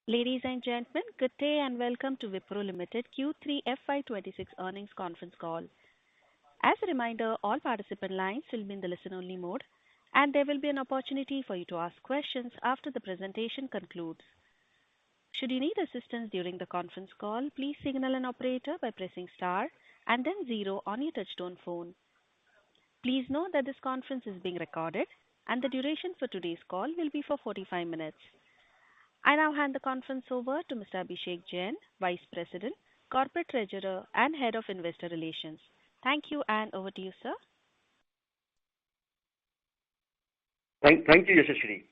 Ladies and gentlemen, good day and welcome to Wipro Limited Q3 FY26 earnings conference call. As a reminder, all participant lines will be in the listen-only mode, and there will be an opportunity for you to ask questions after the presentation concludes. Should you need assistance during the conference call, please signal an operator by pressing star and then zero on your touchtone phone. Please note that this conference is being recorded, and the duration for today's call will be for 45 minutes. I now hand the conference over to Mr. Abhishek Jain, Vice President, Corporate Treasurer, and Head of Investor Relations. Thank you, and over to you, sir. Thank you, Yashashri.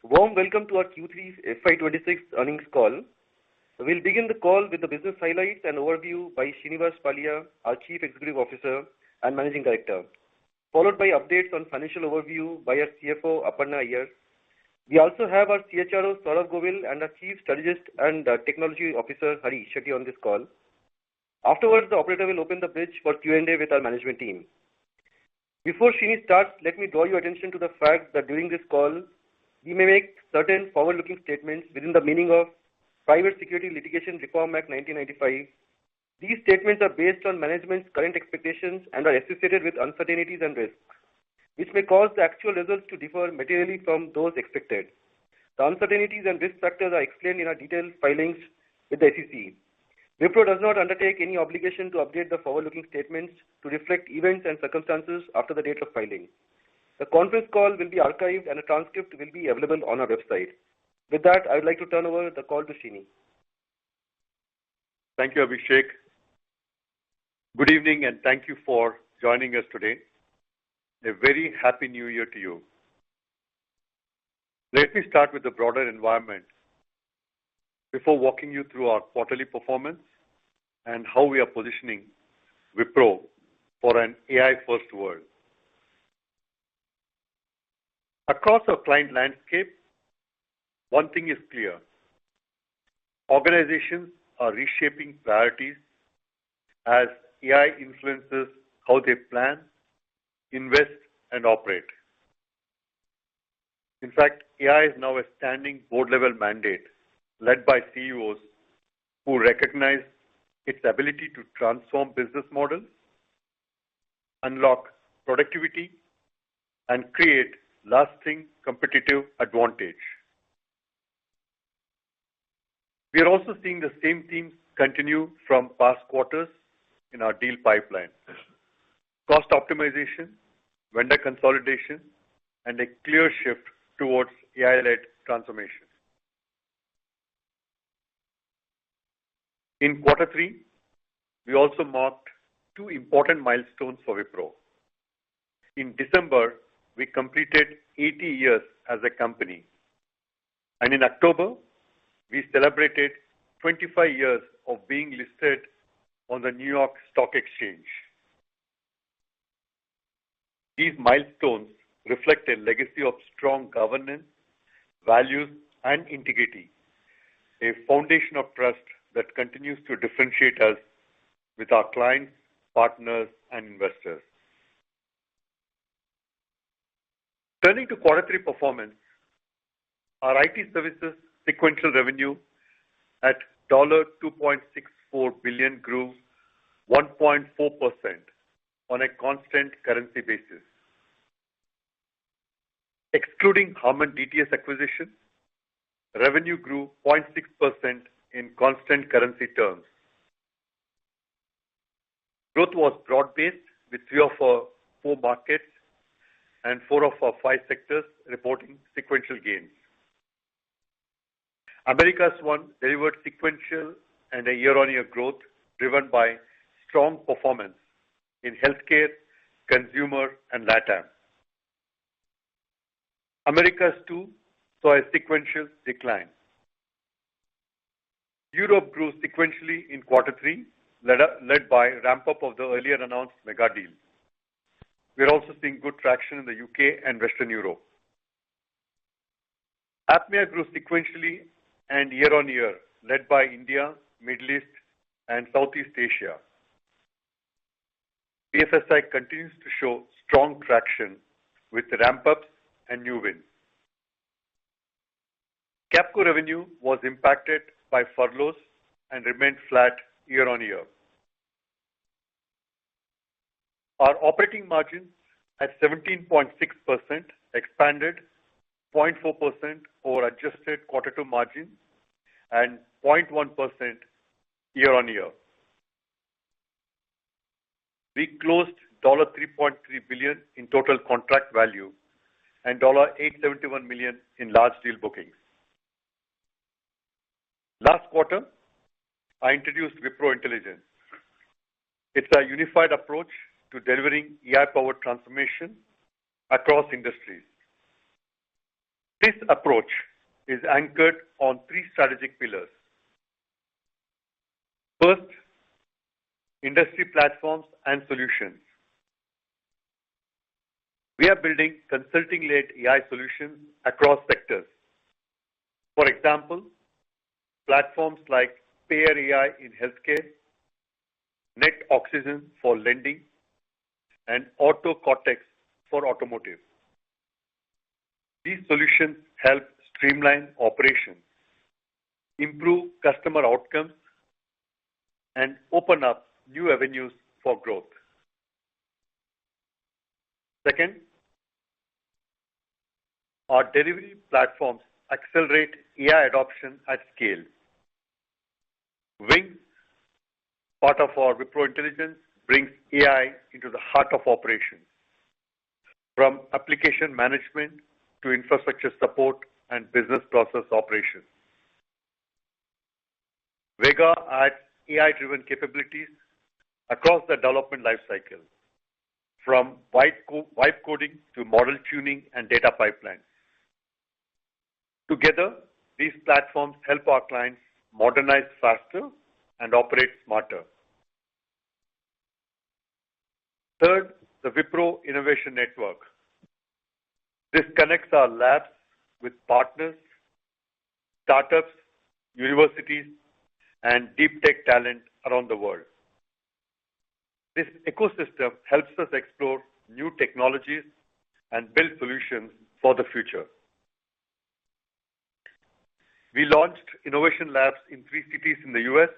Warm welcome to our Q3 FY26 earnings call. We'll begin the call with the business highlights and overview by Srinivas Pallia, our Chief Executive Officer and Managing Director, followed by updates on financial overview by our CFO, Aparna Iyer. We also have our CHRO, Saurabh Govil, and our Chief Strategist and Technology Officer, Hari Shetty, on this call. Afterwards, the operator will open the bridge for Q&A with our management team. Before Srini starts, let me draw your attention to the fact that during this call, we may make certain forward-looking statements within the meaning of Private Securities Litigation Reform Act 1995. These statements are based on management's current expectations and are associated with uncertainties and risks, which may cause the actual results to differ materially from those expected. The uncertainties and risk factors are explained in our detailed filings with the SEC. Wipro does not undertake any obligation to update the forward-looking statements to reflect events and circumstances after the date of filing. The conference call will be archived and a transcript will be available on our website. With that, I would like to turn over the call to Srini. Thank you, Abhishek. Good evening and thank you for joining us today. A very happy new year to you. Let me start with the broader environment before walking you through our quarterly performance and how we are positioning Wipro for an AI-first world. Across our client landscape, one thing is clear. Organizations are reshaping priorities as AI influences how they plan, invest, and operate. In fact, AI is now a standing board-level mandate led by CEOs who recognize its ability to transform business models, unlock productivity, and create lasting competitive advantage. We are also seeing the same themes continue from past quarters in our deal pipeline. Cost optimization, vendor consolidation, and a clear shift towards AI-led transformation. In quarter three, we also marked two important milestones for Wipro. In December, we completed 80 years as a company. And in October, we celebrated 25 years of being listed on the New York Stock Exchange. These milestones reflect a legacy of strong governance, values, and integrity, a foundation of trust that continues to differentiate us with our clients, partners, and investors. Turning to quarter three performance, our IT services sequential revenue at $2.64 billion grew 1.4% on a constant currency basis. Excluding Harman DTS acquisition, revenue grew 0.6% in constant currency terms. Growth was broad-based with 3 of our 4 markets and 4 of our 5 sectors reporting sequential gains. Americas 1 delivered sequential and a year-on-year growth driven by strong performance in healthcare, consumer, and LATAM. Americas 2 saw a sequential decline. Europe grew sequentially in quarter 3, led by ramp-up of the earlier announced mega deal. We are also seeing good traction in the UK and Western Europe. APMEA grew sequentially and year-on-year, led by India, Middle East, and Southeast Asia. BFSI continues to show strong traction with ramp-ups and new wins. Capco revenue was impacted by furloughs and remained flat year-on-year. Our operating margins at 17.6% expanded 0.4% over adjusted Q2 margin and 0.1% year-on-year. We closed $3.3 billion in total contract value and $871 million in large deal bookings. Last quarter, I introduced Wipro Intelligence. It's a unified approach to delivering AI-powered transformation across industries. This approach is anchored on three strategic pillars. First, industry platforms and solutions. We are building consulting-led AI solutions across sectors. For example, platforms like Payer AI in healthcare, Net Oxygen for lending, and Auto Cortex for automotive. These solutions help streamline operations, improve customer outcomes, and open up new avenues for growth. Second, our delivery platforms accelerate AI adoption at scale. Wings, part of our Wipro Intelligence, brings AI into the heart of operations, from application management to infrastructure support and business process operations. Vega adds AI-driven capabilities across the development lifecycle, from vibe coding to model tuning and data pipelines. Together, these platforms help our clients modernize faster and operate smarter. Third, the Wipro Innovation Network. This connects our labs with partners, startups, universities, and deep tech talent around the world. This ecosystem helps us explore new technologies and build solutions for the future. We launched innovation labs in 3 cities in the US,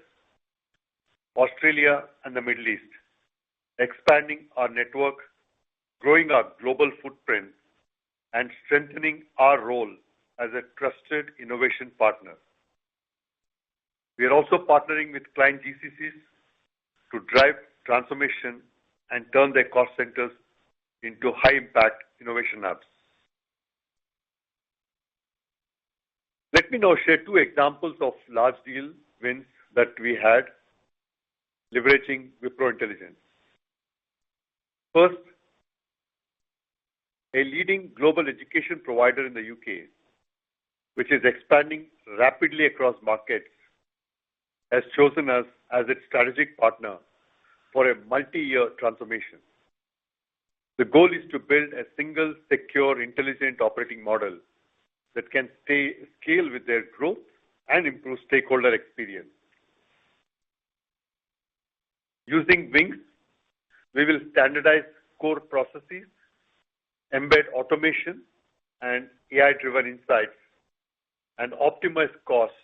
Australia, and the Middle East, expanding our network, growing our global footprint, and strengthening our role as a trusted innovation partner. We are also partnering with client GCCs to drive transformation and turn their cost centers into high-impact innovation hubs. Let me now share 2 examples of large deal wins that we had leveraging Wipro Intelligence. First, a leading global education provider in the UK, which is expanding rapidly across markets, has chosen us as its strategic partner for a multi-year transformation. The goal is to build a single, secure, intelligent operating model that can scale with their growth and improve stakeholder experience. Using Wings, we will standardize core processes, embed automation and AI-driven insights, and optimize costs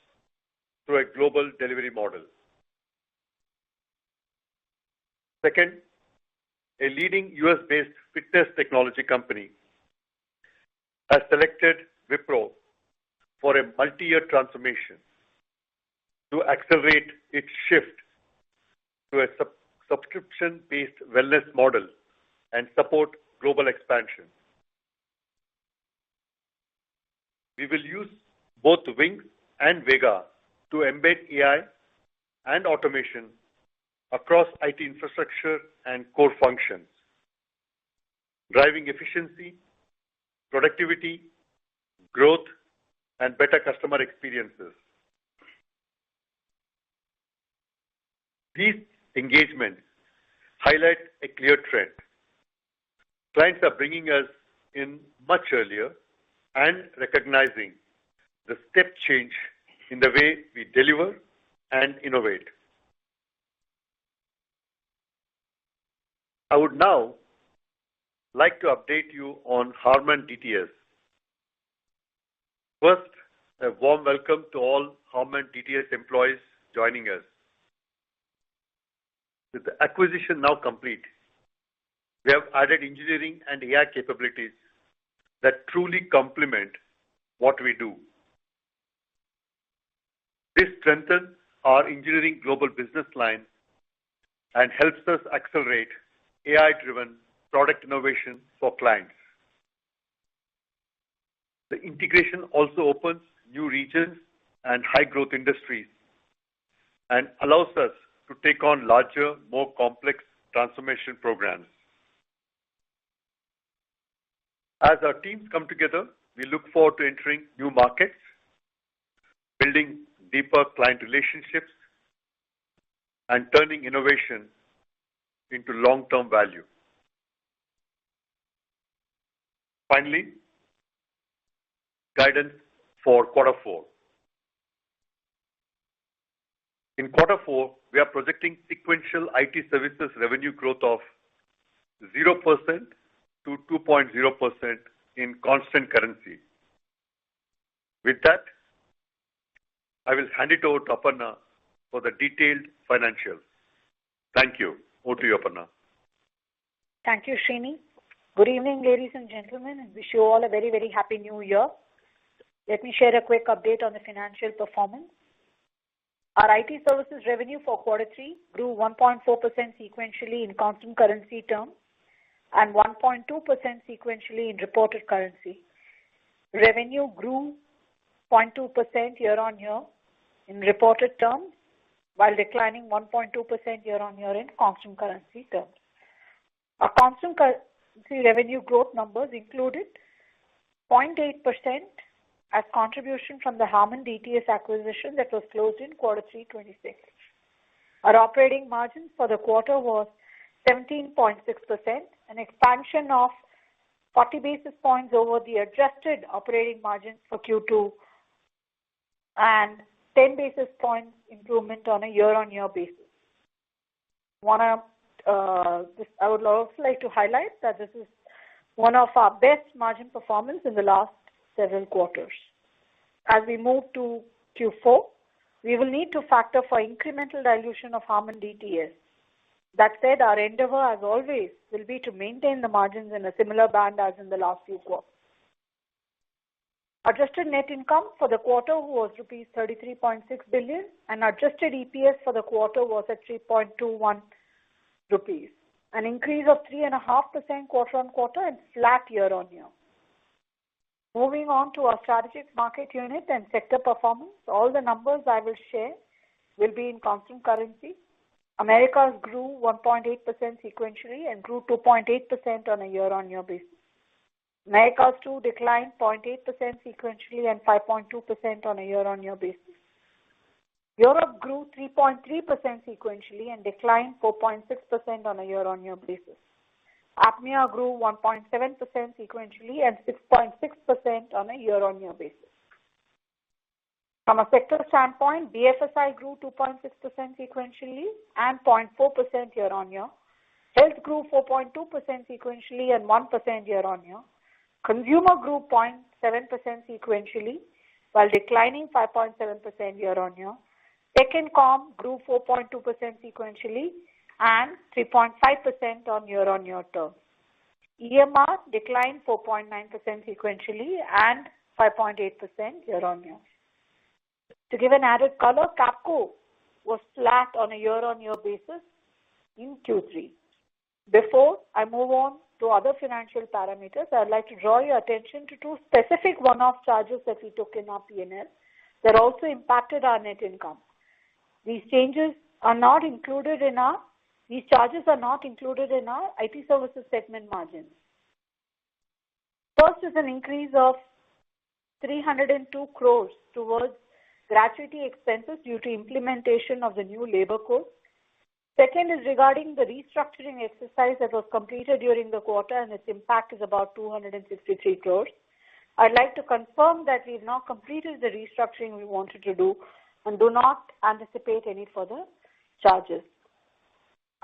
through a global delivery model. Second, a leading US-based fitness technology company has selected Wipro for a multi-year transformation to accelerate its shift to a subscription-based wellness model and support global expansion. We will use both Wings and Vega to embed AI and automation across IT infrastructure and core functions, driving efficiency, productivity, growth, and better customer experiences. These engagements highlight a clear trend. Clients are bringing us in much earlier and recognizing the step change in the way we deliver and innovate. I would now like to update you on Harman DTS. First, A warm welcome to all Harman DTS employees joining us. With the acquisition now complete, we have added engineering and AI capabilities that truly complement what we do. This strengthens our engineering global business line and helps us accelerate AI-driven product innovation for clients. The integration also opens new regions and high-growth industries and allows us to take on larger, more complex transformation programs. As our teams come together, we look forward to entering new markets, building deeper client relationships, and turning innovation into long-term value. Finally, guidance for quarter 4. In quarter 4, we are projecting sequential IT services revenue growth of 0% to 2.0% in constant currency. With that, I will hand it over to Aparna for the detailed financials. Thank you. Over to you, Aparna. Thank you, Srini. Good evening, ladies and gentlemen, and wish you all a very, very happy new year. Let me share a quick update on the financial performance. Our IT services revenue for quarter 3 grew 1.4% sequentially in constant currency terms and 1.2% sequentially in reported currency. Revenue grew 0.2% year-on-year in reported terms, while declining 1.2% year-on-year in constant currency terms. Our constant currency revenue growth numbers included 0.8% as contribution from the Harman DTS acquisition that was closed in quarter 3, 26. Our operating margin for the quarter was 17.6%, an expansion of 40 basis points over the adjusted operating margins for Q2 and 10 basis points improvement on a year-on-year basis. I would also like to highlight that this is one of our best margin performance in the last several quarters. As we move to Q4, we will need to factor for incremental dilution of Harman DTS. That said, our endeavor, as always, will be to maintain the margins in a similar band as in the last few quarters. Adjusted net income for the quarter was rupees 33.6 billion and adjusted EPS for the quarter was at 3.21 rupees, an increase of 3.5% quarter-on-quarter and flat year-on-year. Moving on to our strategic market unit and sector performance, all the numbers I will share will be in constant currency. Americas grew 1.8% sequentially and grew 2.8% on a year-on-year basis. Americas 2 declined 0.8% sequentially and 5.2% on a year-on-year basis. Europe grew 3.3% sequentially and declined 4.6% on a year-on-year basis. APMEA grew 1.7% sequentially and 6.6% on a year-on-year basis. From a sector standpoint, BFSI grew 2.6% sequentially and 0.4% year-on-year. Health grew 4.2% sequentially and 1% year-on-year. Consumer grew 0.7% sequentially while declining 5.7% year-on-year. Tech and Com grew 4.2% sequentially and 3.5% on year-on-year terms. EMR declined 4.9% sequentially and 5.8% year-on-year. To give an added color, Capco was flat on a year-on-year basis in Q3. Before I move on to other financial parameters, I would like to draw your attention to two specific one-off charges that we took in our P&L that also impacted our net income. These charges are not included in our IT services segment margins. First is an increase of 302 crores towards gratuity expenses due to implementation of the new labor code. Second is regarding the restructuring exercise that was completed during the quarter, and its impact is about 263 crores. I'd like to confirm that we've now completed the restructuring we wanted to do and do not anticipate any further charges.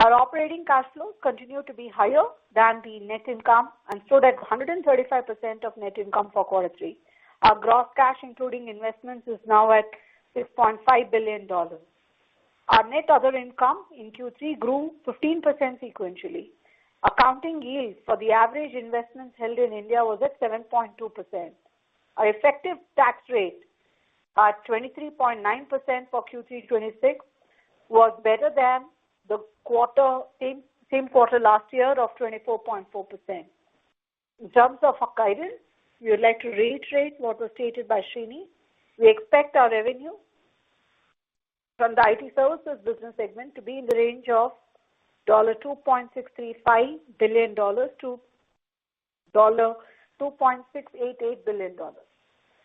Our operating cash flows continue to be higher than the net income and stood at 135% of net income for quarter 3. Our gross cash, including investments, is now at $6.5 billion. Our net other income in Q3 grew 15% sequentially. Accounting yield for the average investments held in India was at 7.2%. Our effective tax rate at 23.9% for Q3 26 was better than the same quarter last year of 24.4%. In terms of our guidance, we would like to reiterate what was stated by Srini. We expect our revenue from the IT services business segment to be in the range of $2.635 billion to $2.688 billion.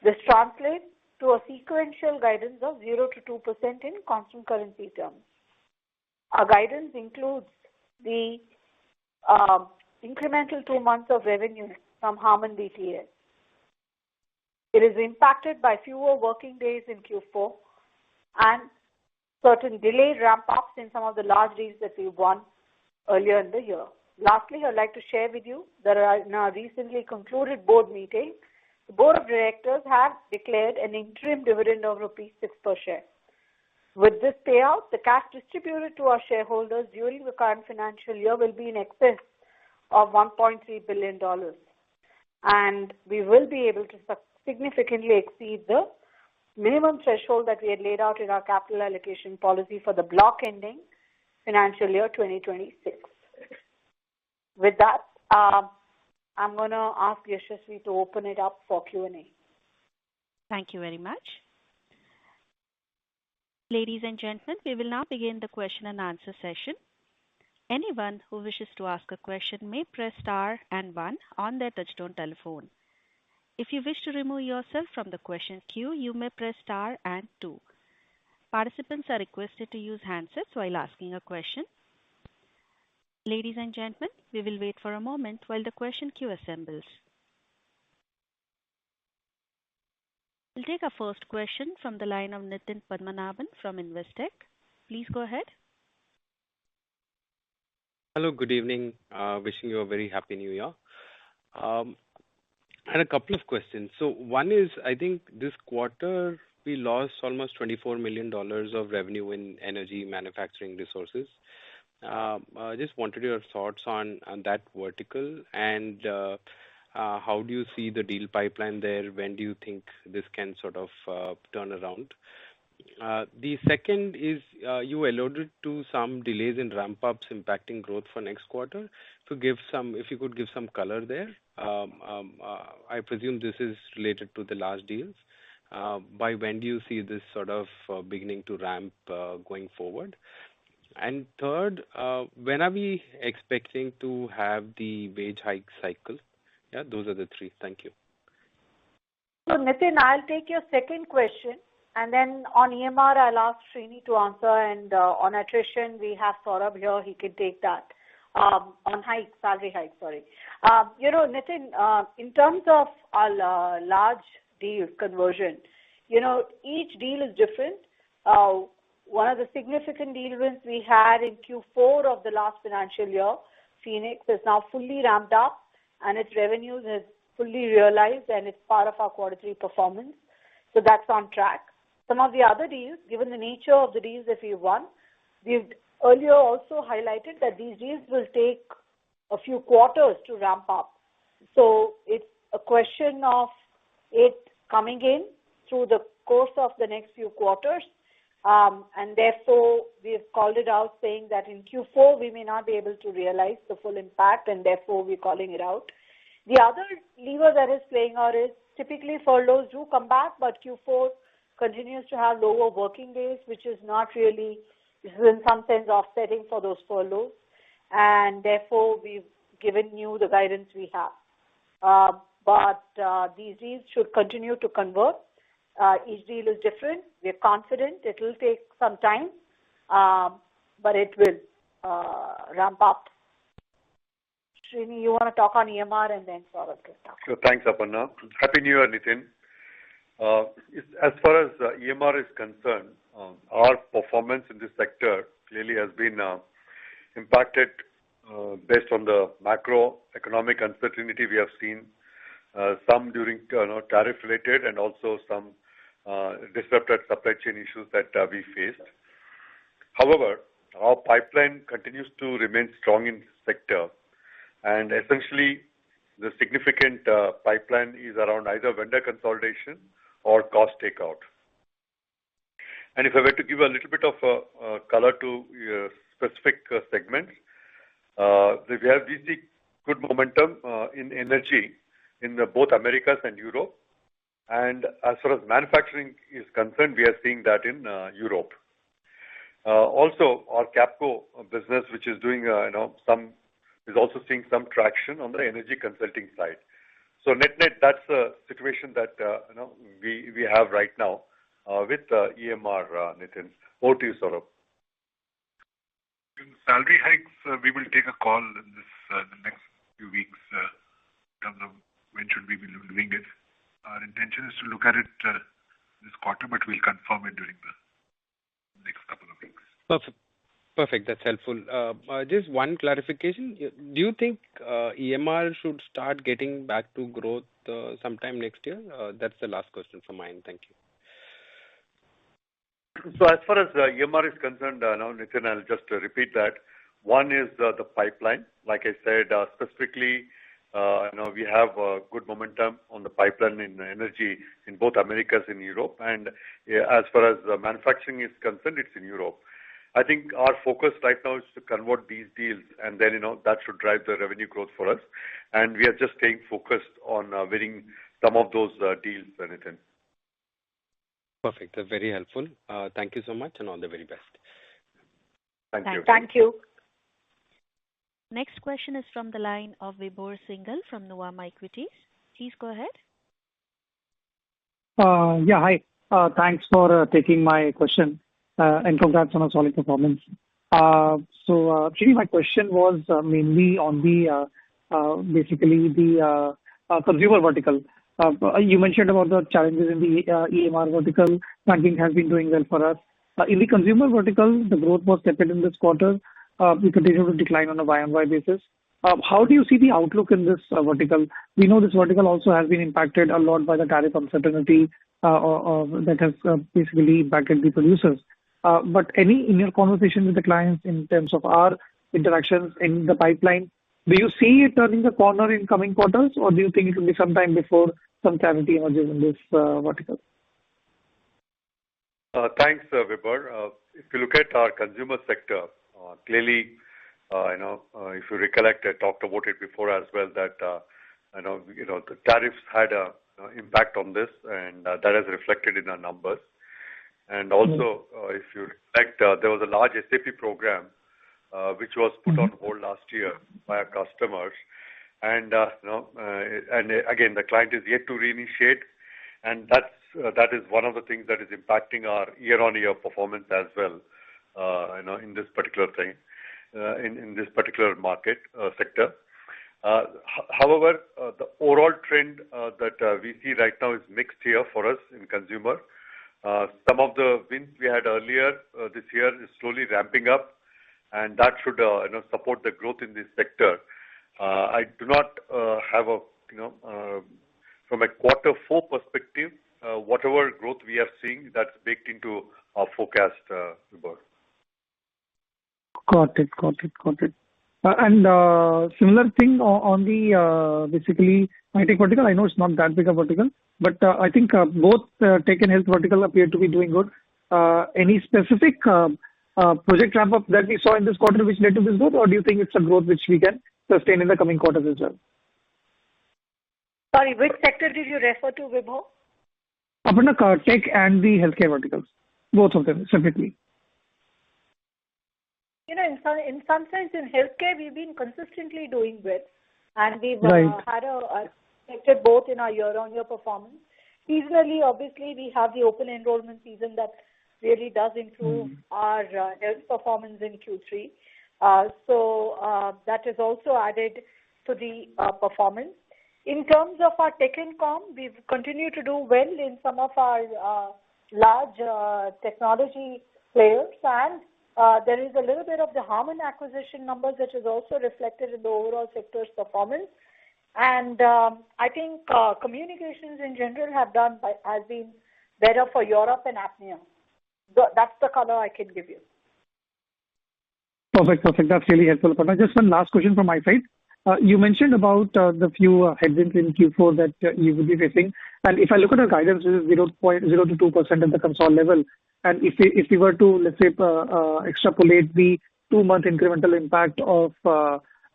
This translates to a sequential guidance of 0 to 2% in constant currency terms. Our guidance includes the incremental 2 months of revenue from Harman BTS. It is impacted by fewer working days in Q4 and certain delayed ramp-ups in some of the large deals that we won earlier in the year. Lastly, I'd like to share with you that in our recently concluded board meeting, the Board of Directors have declared an interim dividend of rupees 6 per share. With this payout, the cash distributed to our shareholders during the current financial year will be in excess of $1.3 billion. And we will be able to significantly exceed the minimum threshold that we had laid out in our capital allocation policy for the block ending financial year 2026. With that, I'm going to ask Yashasvi to open it up for Q&A. Thank you very much. Ladies and gentlemen, we will now begin the question and answer session. Anyone who wishes to ask a question may press star and 1 on their touchtone telephone. If you wish to remove yourself from the question queue, you may press star and 2. Participants are requested to use handsets while asking a question. Ladies and gentlemen, we will wait for a moment while the question queue assembles. We'll take our first question from the line of Nitin Padmanabhan from Investec. Please go ahead. Hello, good evening. Wishing you a very happy new year. I had a couple of questions. So one is, I think this quarter we lost almost $24 million of revenue in energy manufacturing resources. I just wanted your thoughts on that vertical and how do you see the deal pipeline there? When do you think this can sort of turn around? The second is you alluded to some delays in ramp-ups impacting growth for next quarter. If you could give some color there. I presume this is related to the large deals. By when do you see this sort of beginning to ramp going forward? And third, when are we expecting to have the wage hike cycle? Yeah, those are the three. Thank you. So Nitin, I'll take your second question. And then on EMR, I'll ask Srini to answer. And on attrition, we have Saurabh here. He can take that. On salary hike, sorry. Nitin, in terms of our large deal conversion, each deal is different. One of the significant deal wins we had in Q4 of the last financial year, Phoenix, is now fully ramped up and its revenues has fully realized and it's part of our quarter 3 performance. So that's on track. Some of the other deals, given the nature of the deals that we won, we've earlier also highlighted that these deals will take a few quarters to ramp up. So it's a question of it coming in through the course of the next few quarters. And therefore, we've called it out saying that in Q4, we may not be able to realize the full impact and therefore we're calling it out. The other lever that is playing out is typically furloughs do come back, but Q4 continues to have lower working days, which is not really, this is in some sense offsetting for those furloughs. And therefore, we've given you the guidance we have. But these deals should continue to convert. Each deal is different. We're confident it will take some time, but it will ramp up. Srini, you want to talk on EMR and then Saurabh can talk. Sure. Thanks, Aparna. Happy New Year, Nitin. As far as EMR is concerned, our performance in this sector clearly has been impacted based on the macroeconomic uncertainty we have seen some during tariff-related and also some disrupted supply chain issues that we faced. However, our pipeline continues to remain strong in this sector, and essentially the significant pipeline is around either vendor consolidation or cost takeout. And if I were to give a little bit of color to specific segments, we see good momentum in energy in both Americas and Europe. And as far as manufacturing is concerned, we are seeing that in Europe. Also, our Capco business, which is doing is also seeing some traction on the energy consulting side. So net, that's a situation that we have right now with EMR, Nitin. Over to you, Saurabh. Salary hikes, we will take a call in the next few weeks in terms of when should we be doing it. Our intention is to look at it this quarter, but we'll confirm it during the next couple of weeks. Perfect. That's helpful. Just one clarification. Do you think EMR should start getting back to growth sometime next year? That's the last question from mine. Thank you. So as far as EMR is concerned, Nitin, I'll just repeat that. One is the pipeline. Like I said, specifically, we have good momentum on the pipeline in energy in both Americas and Europe. And as far as manufacturing is concerned, it's in Europe. I think our focus right now is to convert these deals, and then that should drive the revenue growth for us. And we are just staying focused on winning some of those deals, Nitin. Perfect. That's very helpful. Thank you so much, and all the very best. Thank you. Thank you. Next question is from the line of Vibhor Singhal from Nuvama Equities. Please go ahead. Yeah, hi. Thanks for taking my question, and congrats on a solid performance. So, actually, my question was mainly on the basically the consumer vertical. You mentioned about the challenges in the EMR vertical. Banking has been doing well for us. In the consumer vertical, the growth was tepid in this quarter. We continue to decline on a Y-on-Y basis. How do you see the outlook in this vertical? We know this vertical also has been impacted a lot by the tariff uncertainty that has basically impacted the producers. But in your conversation with the clients in terms of our interactions in the pipeline, do you see it turning the corner in coming quarters, or do you think it will be some time before some clarity emerges in this vertical? Thanks, Vibhor. If you look at our consumer sector, clearly, if you recollect, I talked about it before as well, that the tariffs had an impact on this, and that has reflected in our numbers. And also, if you reflect, there was a large SAP program which was put on hold last year by our customers, and again, the client is yet to reinitiate, and that is one of the things that is impacting our year-on-year performance as well. In this particular thing, in this particular market sector. However, the overall trend that we see right now is mixed here for us in consumer. Some of the wins we had earlier this year is slowly ramping up, and that should support the growth in this sector. I do not have from a quarter four perspective, whatever growth we are seeing, that's baked into our forecast, Vibhor. Got it. And similar thing on the basically high-tech vertical. I know it's not that big a vertical, but I think both tech and health vertical appear to be doing good. Any specific project ramp-up that we saw in this quarter which led to this growth, or do you think it's a growth which we can sustain in the coming quarters as well? Sorry, which sector did you refer to, Vibhor? Aparna, tech and the healthcare verticals, both of them separately. In some sense, in healthcare, we've been consistently doing well, and we've had affected both in our year-on-year performance. Seasonally, obviously, we have the open enrollment season that really does improve our health performance in Q3. So that is also added to the performance. In terms of our tech and com, we've continued to do well in some of our large technology players, and there is a little bit of the Harman acquisition numbers, which is also reflected in the overall sector's performance. And I think communications in general has been better for Europe and APMEA. That's the color I can give you. Perfect. That's really helpful. Aparna. Just one last question from my side. You mentioned about the few headwinds in Q4 that you will be facing. And if I look at the guidance, it is 0.0 to 2% at the console level. And if we were to, let's say, extrapolate the 2-month incremental impact of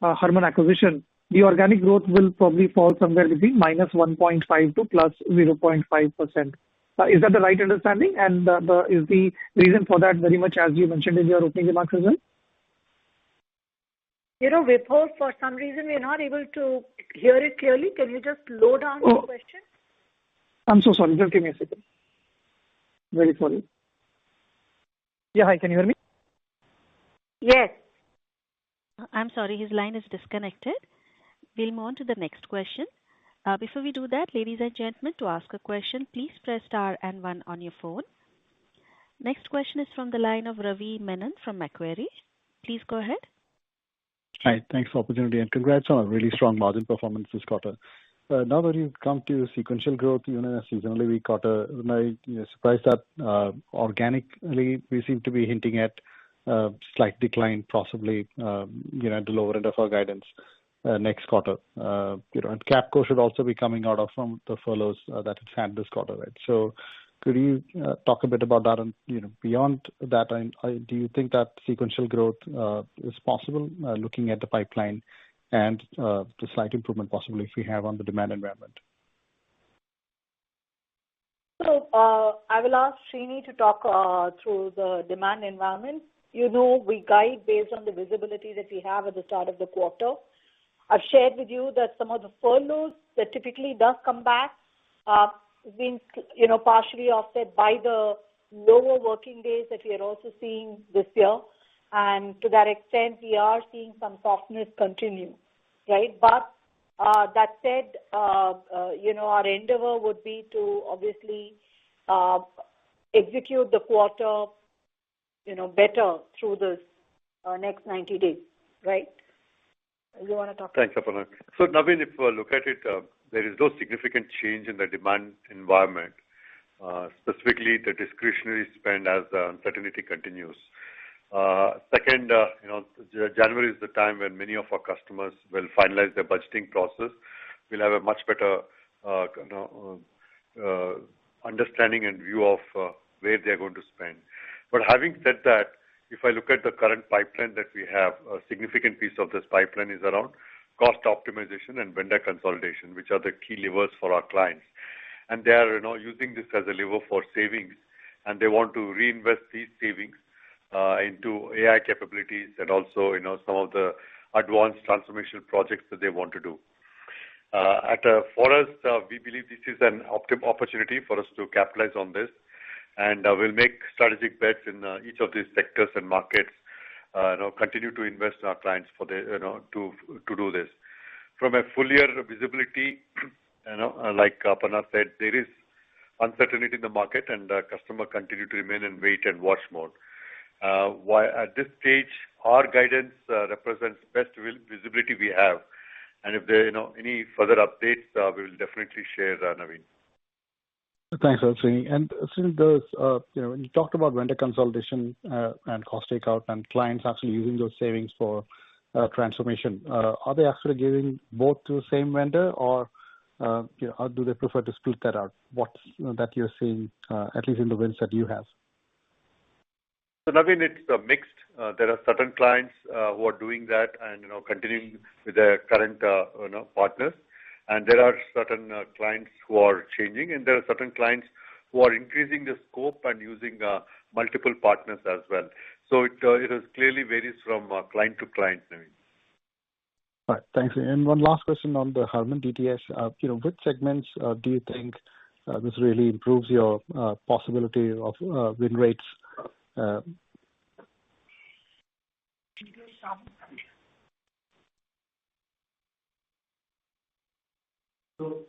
Harman acquisition, the organic growth will probably fall somewhere between -1.5 to plus 0.5%. Is that the right understanding? And is the reason for that very much as you mentioned in your opening remarks as well? Vipul, for some reason we're not able to hear it clearly. Can you just slow down the question? I'm so sorry. Just give me a second. Very sorry. Yeah, hi. Can you hear me? Yes. I'm sorry, his line is disconnected. We'll move on to the next question. Before we do that, ladies and gentlemen, to ask a question, please press star and 1 on your phone. Next question is from the line of Ravi Menon from Macquarie. Please go ahead. Hi, thanks for the opportunity and congrats on a really strong margin performance this quarter. Now that you've come to sequential growth, even in a seasonally weak quarter, I'm surprised that organically we seem to be hinting at slight decline, possibly at the lower end of our guidance next quarter. And Capco should also be coming out of from the furloughs that it's had this quarter, right? So could you talk a bit about that? And beyond that, do you think that sequential growth is possible, looking at the pipeline and the slight improvement possibly if we have on the demand environment? So I will ask Srini to talk through the demand environment. We guide based on the visibility that we have at the start of the quarter. I've shared with you that some of the furloughs that typically does come back been partially offset by the lower working days that we are also seeing this year, and to that extent we are seeing some softness continue, right? But that said, our endeavor would be to obviously execute the quarter better through this next 90 days, right? You want to talk? Thanks, Aparna. So Naveen, if we look at it, there is no significant change in the demand environment, specifically the discretionary spend as the uncertainty continues. Second, January is the time when many of our customers will finalize their budgeting process. We'll have a much better understanding and view of where they're going to spend. But having said that, if I look at the current pipeline that we have, a significant piece of this pipeline is around cost optimization and vendor consolidation, which are the key levers for our clients. And they are using this as a lever for savings, and they want to reinvest these savings into AI capabilities and also some of the advanced transformational projects that they want to do. For us, we believe this is an opportunity for us to capitalize on this, and we'll make strategic bets in each of these sectors and markets. Continue to invest in our clients for to do this. From a full year visibility, like Aparna said, there is uncertainty in the market, and customer continue to remain in wait and watch mode. While at this stage, our guidance represents best visibility we have, and if there any further updates, we will definitely share, Naveen. Thanks, Srini. And Srini, when you talked about vendor consolidation and cost takeout and clients actually using those savings for transformation, are they actually giving both to the same vendor, or do they prefer to split that out? What's that you're seeing, at least in the wins that you have? So Naveen, it's mixed. There are certain clients who are doing that and continuing with their current partners. And there are certain clients who are changing, and there are certain clients who are increasing the scope and using multiple partners as well. So it is clearly varies from client to client, Naveen. All right, thanks. And one last question on the Harman DTS. Which segments do you think this really improves your possibility of win rates? So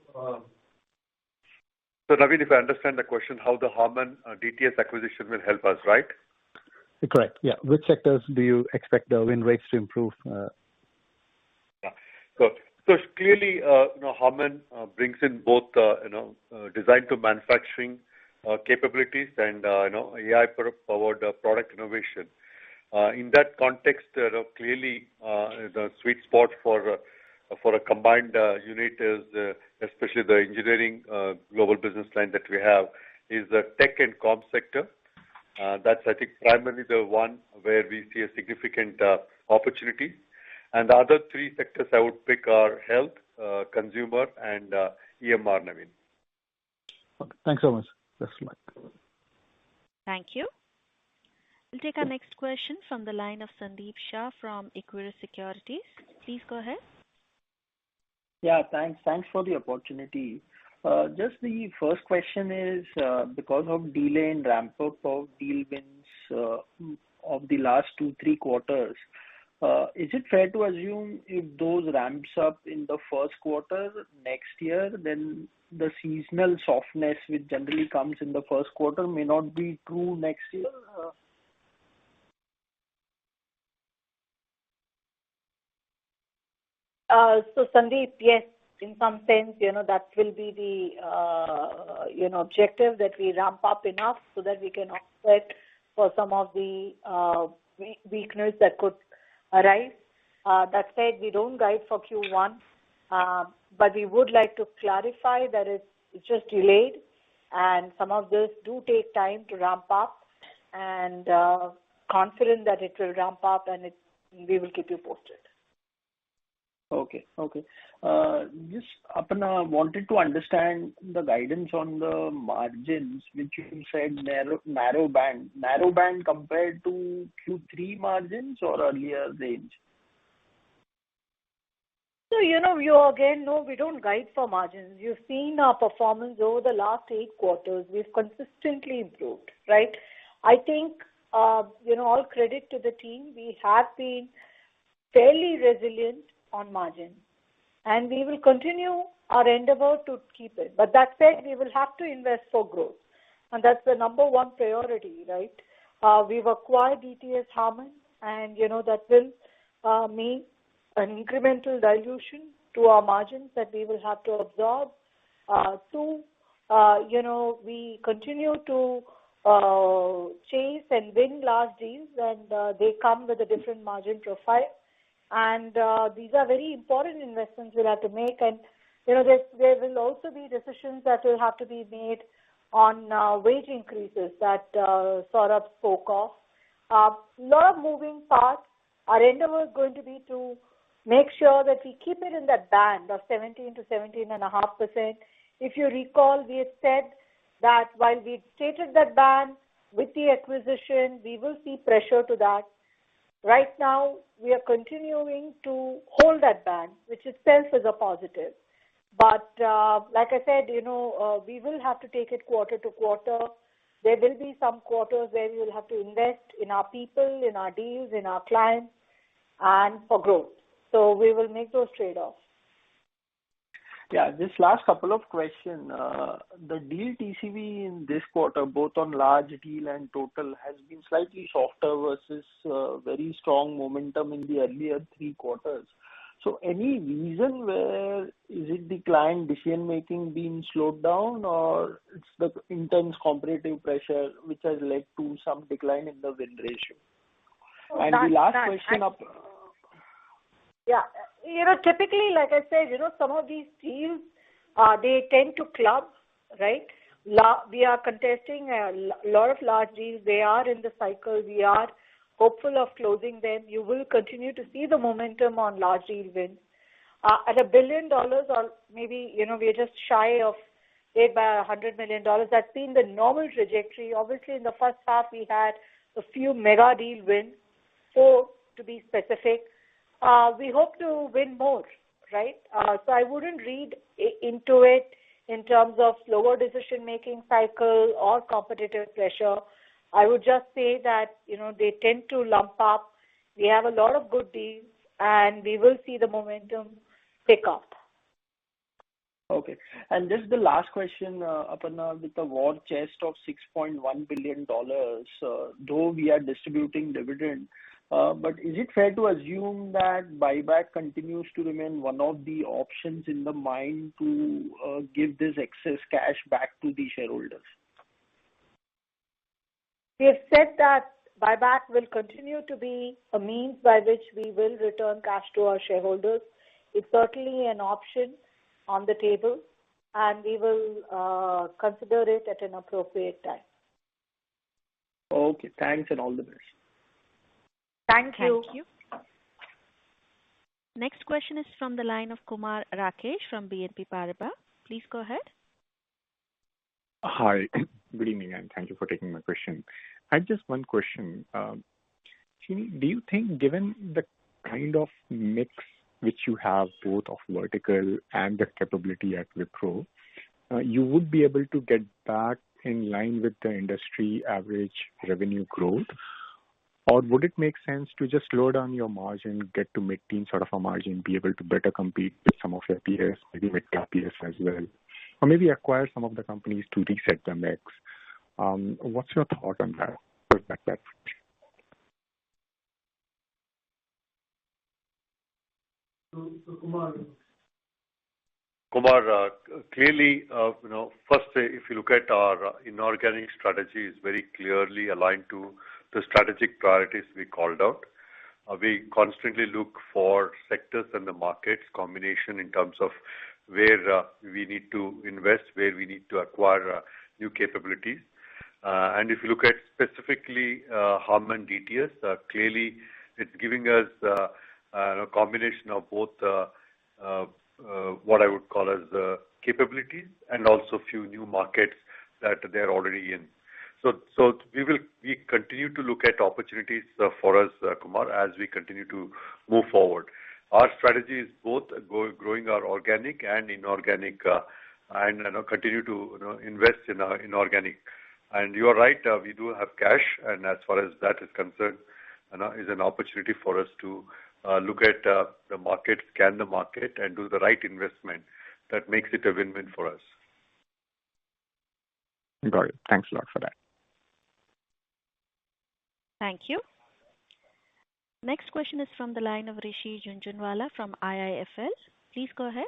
Naveen, if I understand the question, how the Harman DTS acquisition will help us, right? Correct. Yeah. Which sectors do you expect the win rates to improve? Yeah. So So clearly, Harman brings in both, design to manufacturing capabilities and, AI-powered product innovation. In that context, clearly, the sweet spot for a combined unit is, especially the engineering global business line that we have, is the tech and comm sector. That's, I think, primarily the one where we see a significant opportunity. And the other three sectors I would pick are health, consumer, and EMR, Naveen. Okay. Thanks so much. Best of luck. Thank you. We'll take our next question from the line of Sandeep Shah from Equirus Securities. Please go ahead. Yeah, thanks. Thanks for the opportunity. Just the first question is, because of delay in ramp-up of deal wins of the last 2-3 quarters, is it fair to assume if those ramps up in the first quarter next year, then the seasonal softness which generally comes in the first quarter may not be true next year? So Sandeep, yes, in some sense, that will be the, objective, that we ramp up enough so that we can offset for some of the weakness that could arise. That said, we don't guide for Q1, but we would like to clarify that it's just delayed, and some of this do take time to ramp up, and confident that it will ramp up, and we will keep you posted. Okay. Just Aparna, wanted to understand the guidance on the margins, which you said narrow band compared to Q3 margins or earlier range? So, you again know we don't guide for margins. You've seen our performance over the last 8 quarters. We've consistently improved, right? I think, all credit to the team. We have been fairly resilient on margin, and we will continue our endeavor to keep it. But that said, we will have to invest for growth, and that's the number one priority, right? We've acquired ETS Harman, and that will mean an incremental dilution to our margins that we will have to absorb. Two, we continue to chase and win large deals, and they come with a different margin profile. And these are very important investments we'll have to make. And, there will also be decisions that will have to be made on wage increases that Saurabh spoke of. A lot of moving parts. Our endeavor is going to be to make sure that we keep it in that band of 17 to 17.5%. If you recall, we had said that while we stated that band with the acquisition, we will see pressure to that. Right now, we are continuing to hold that band, which itself is a positive. But like I said, we will have to take it quarter to quarter. There will be some quarters where we will have to invest in our people, in our deals, in our clients, and for growth. So we will make those trade-offs. Yeah, this last couple of questions. The deal TCV in this quarter, both on large deal and total, has been slightly softer versus very strong momentum in the earlier 3 quarters. So any reason where is it the client decision-making being slowed down, or it's the intense competitive pressure which has led to some decline in the win ratio? And the last question up... Yeah. Typically, like I said, some of these deals, they tend to club, right? We are contesting a lot of large deals. They are in the cycle. We are hopeful of closing them. You will continue to see the momentum on large deal wins. At $1 billion, or maybe, we are just shy of it by $100 million. That's been the normal trajectory. Obviously, in the first half, we had a few mega deal wins, 4 to be specific. We hope to win more, right? So I wouldn't read into it in terms of slower decision-making cycle or competitive pressure. I would just say that, they tend to lump up. We have a lot of good deals, and we will see the momentum pick up. Okay. And just the last question, Aparna, with the war chest of $6.1 billion, though we are distributing dividend, But is it fair to assume that buyback continues to remain one of the options in the mind to give this excess cash back to the shareholders? We have said that buyback will continue to be a means by which we will return cash to our shareholders. It's certainly an option on the table, and we will consider it at an appropriate time. Okay, thanks and all the best. Thank you. Thank you. Next question is from the line of Kumar Rakesh from BNP Paribas. Please go ahead. Hi. Good evening, and thank you for taking my question. I have just one question. Srini, do you think, given the kind of mix which you have both of vertical and the capability at Wipro, you would be able to get back in line with the industry average revenue growth? Or would it make sense to just slow down your margin, get to mid-teen sort of a margin, be able to better compete with some of your peers, maybe mid-cap peers as well? Or maybe acquire some of the companies to reset the mix. What's your thought on that? Kumar, clearly, first, if you look at our inorganic strategy, is very clearly aligned to the strategic priorities we called out. We constantly look for sectors and the markets combination in terms of where we need to invest, where we need to acquire new capabilities. And if you look at specifically Harman DTS, clearly it's giving us a combination of both what I would call as capabilities and also few new markets that they're already in. So we continue to look at opportunities for us, Kumar, as we continue to move forward. Our strategy is both growing our organic and inorganic, and continue to invest in our inorganic. And you are right, we do have cash, and as far as that is concerned, is an opportunity for us to look at the market, scan the market, and do the right investment that makes it a win-win for us. Got it. Thanks a lot for that. Thank you. Next question is from the line of Rishi Jhunjhunwala from IIFL. Please go ahead.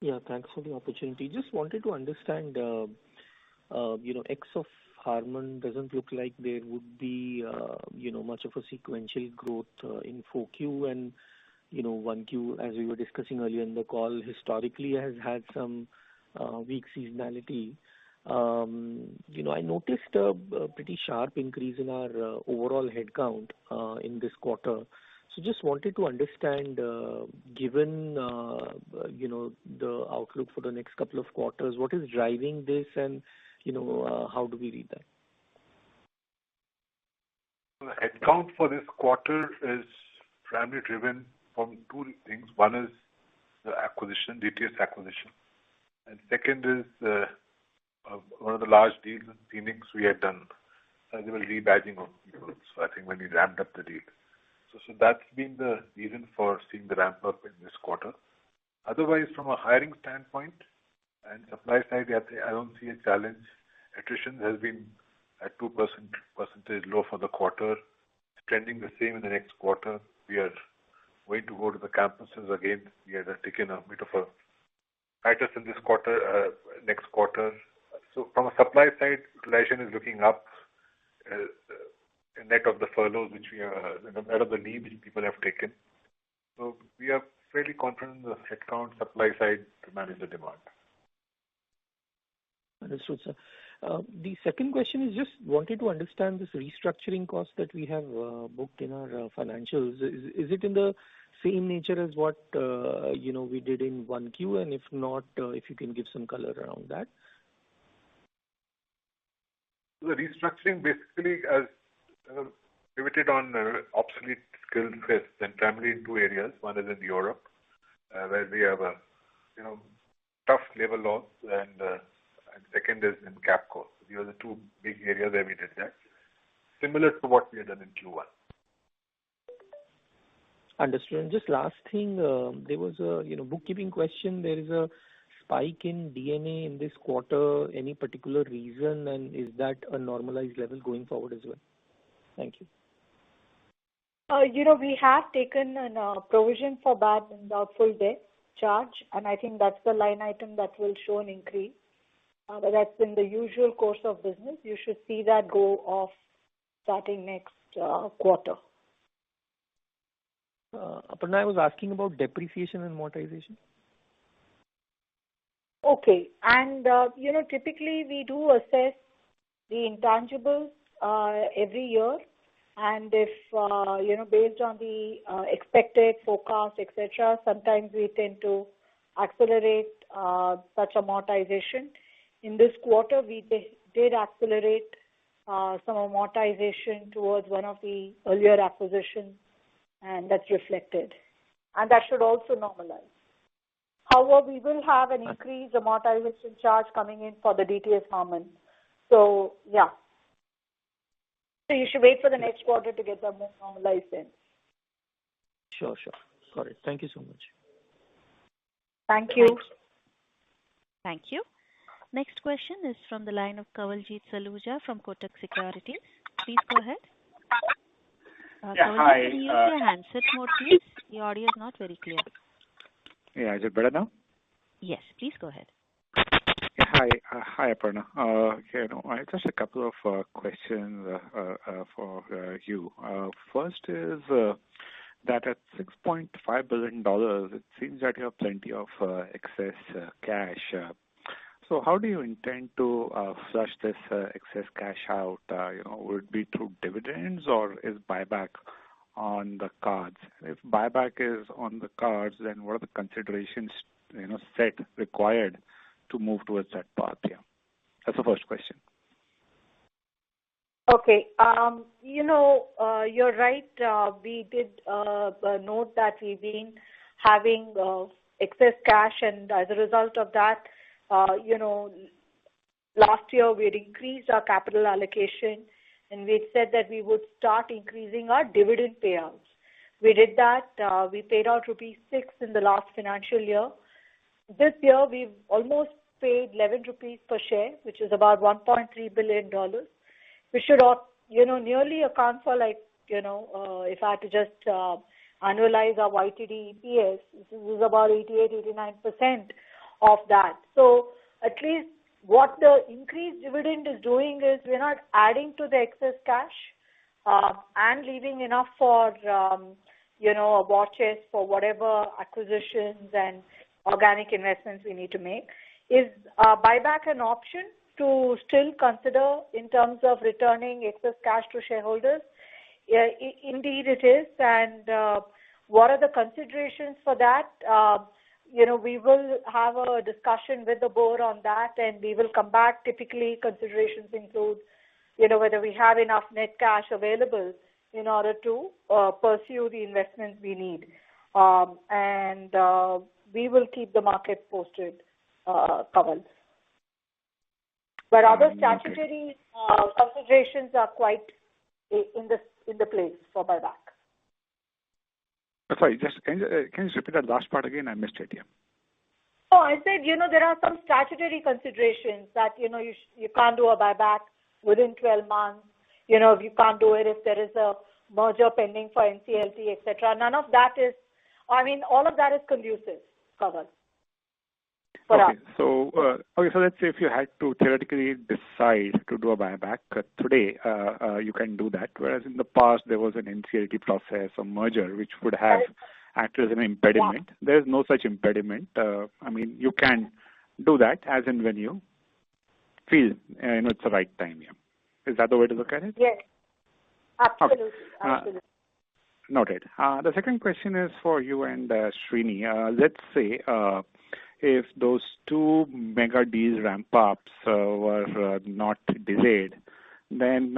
Yeah, thanks for the opportunity. Just wanted to understand, X of Harman doesn't look like there would be, much of a sequential growth in 4Q, and 1Q, as we were discussing earlier in the call, historically has had some weak seasonality. I noticed a pretty sharp increase in our overall headcount in this quarter. So just wanted to understand, given the outlook for the next couple of quarters, what is driving this, and how do we read that? The headcount for this quarter is primarily driven from two things. One is the acquisition, DTS acquisition, and second is one of the large deals in Phoenix we had done, sizable rebadging of people. So I think when we ramped up the deal. So that's been the reason for seeing the ramp up in this quarter. Otherwise, from a hiring standpoint and supply side, I don't see a challenge. Attrition has been at 2% low for the quarter. It's trending the same in the next quarter. We are going to go to the campuses again. We had taken a bit of a hiatus in this quarter, next quarter. So from a supply side, utilization is looking up, net of the furloughs, which we are, net of the leave which people have taken. So we are fairly confident in the headcount supply side to manage the demand. Understood, sir. The second question is just wanted to understand this restructuring cost that we have booked in our financials. Is it in the same nature as what we did in 1Q, and if not, if you can give some color around that? The restructuring basically has pivoted on obsolete skill sets, and primarily in two areas. One is in Europe, where we have a tough labor laws, and second is in Capco. These are the two big areas where we did that, similar to what we had done in Q1. Understood. And just last thing, there was a bookkeeping question. There is a spike in D&A in this quarter. Any particular reason, and is that a normalized level going forward as well? Thank you. We have taken a provision for bad and doubtful debt charge, and I think that's the line item that will show an increase. But that's in the usual course of business. You should see that go off starting next quarter. Aparna, I was asking about depreciation and amortization. Okay. And, typically we do assess the intangibles every year. And if, based on the expected forecast, etc., sometimes we tend to accelerate such amortization. In this quarter, we did accelerate some amortization towards one of the earlier acquisitions, and that's reflected. And that should also normalize. However, we will have an increased amortization charge coming in for the DTS Harman. So, yeah. So you should wait for the next quarter to get them more normalized in. Sure. Got it. Thank you so much. Thank you. Thank you. Next question is from the line of Kawaljeet Saluja from Kotak Securities. Please go ahead. Hi. Can you use your handset mode, please? The audio is not very clear. Yeah, is it better now? Yes, please go ahead. Hi, Aparna. Just a couple of questions for you. First is that at $6.5 billion, it seems that you have plenty of excess cash. So how do you intend to flush this excess cash out? Would it be through dividends or is buyback on the cards? If buyback is on the cards, then what are the considerations set required to move towards that path? Yeah, that's the first question. Okay. You're right. We did note that we've been having excess cash, and as a result of that, last year we had increased our capital allocation, and we had said that we would start increasing our dividend payouts. We did that. We paid out rupees 6 in the last financial year. This year we've almost paid 11 rupees per share, which is about $1.3 billion. We should, nearly account for if I had to just annualize our YTD EPS, this is about 88-89% of that. So at least what the increased dividend is doing is we're not adding to the excess cash and leaving enough for, a war chest for whatever acquisitions and organic investments we need to make. Is buyback an option to still consider in terms of returning excess cash to shareholders? Indeed it is. And what are the considerations for that? We will have a discussion with the board on that, and we will come back. Typically, considerations include, whether we have enough net cash available in order to pursue the investments we need. And we will keep the market posted, Kawal. But other statutory considerations are quite in the place for buyback. Sorry, can you repeat that last part again? I missed it. Yeah. Oh, I said, there are some statutory considerations that, you can't do a buyback within 12 months. You can't do it if there is a merger pending for NCLT, etc. None of that is, all of that is conducive, Kawal. Okay. So let's say if you had to theoretically decide to do a buyback today, you can do that. Whereas in the past there was an NCLT process or merger which would have acted as an impediment. Yeah. There is no such impediment. You can do that as and when you feel it's the right time. Yeah. Is that the way to look at it? Yes. Absolutely. Okay. Absolutely. Noted. The second question is for you and Srini. Let's say if those two mega deals ramp ups were not delayed, then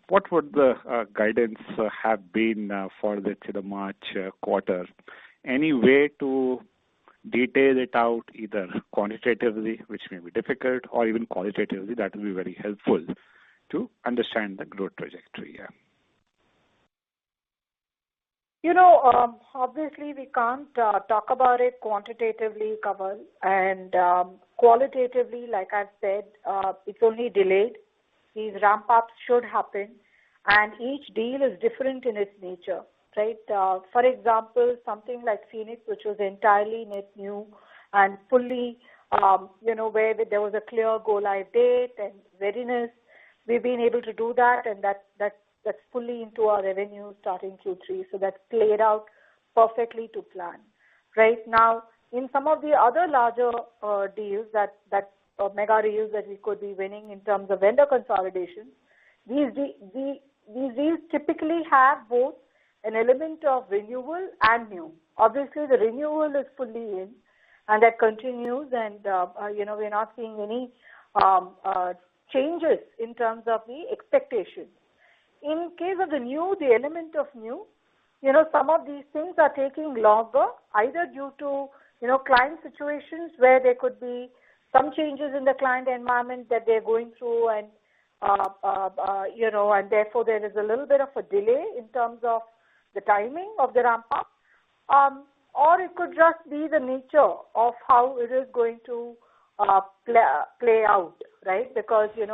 what would the guidance have been for, let's say, the March quarter? Any way to detail it out either quantitatively, which may be difficult, or even qualitatively? That will be very helpful to understand the growth trajectory. Yeah. Obviously we can't talk about it quantitatively, Kawal, and qualitatively, like I've said, it's only delayed. These ramp-ups should happen, and each deal is different in its nature. right? For example, something like Phoenix, which was entirely net new and fully, where there was a clear go-live date and readiness, we've been able to do that, and that's fully into our revenue starting Q3. So that's played out perfectly to plan. Right now, in some of the other larger deals that mega deals that we could be winning in terms of vendor consolidation, these deals typically have both an element of renewal and new. Obviously, the renewal is fully in, and that continues, and we're not seeing any changes in terms of the expectations. In case of the new, the element of new, some of these things are taking longer, either due to client situations where there could be some changes in the client environment that they're going through, and and therefore there is a little bit of a delay in terms of the timing of the ramp up, or it could just be the nature of how it is going to play out, right? Because it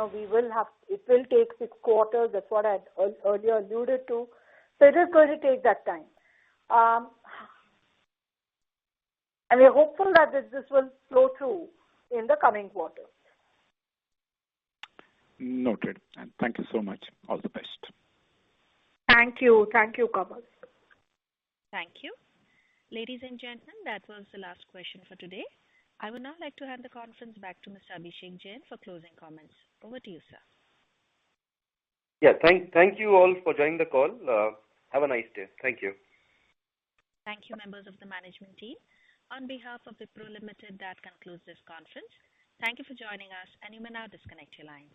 will take 6 quarters. That's what I had earlier alluded to. So it is going to take that time. And we're hopeful that this will flow through in the coming quarters. Noted. And thank you so much. All the best. Thank you. Thank you, Kamal. Thank you. Ladies and gentlemen, that was the last question for today. I would now like to hand the conference back to Mr. Abhishek Jain for closing comments. Over to you, sir. Yeah, thank you all for joining the call. Have a nice day. Thank you. Thank you, members of the management team. On behalf of Wipro Limited, that concludes this conference. Thank you for joining us, and you may now disconnect your lines.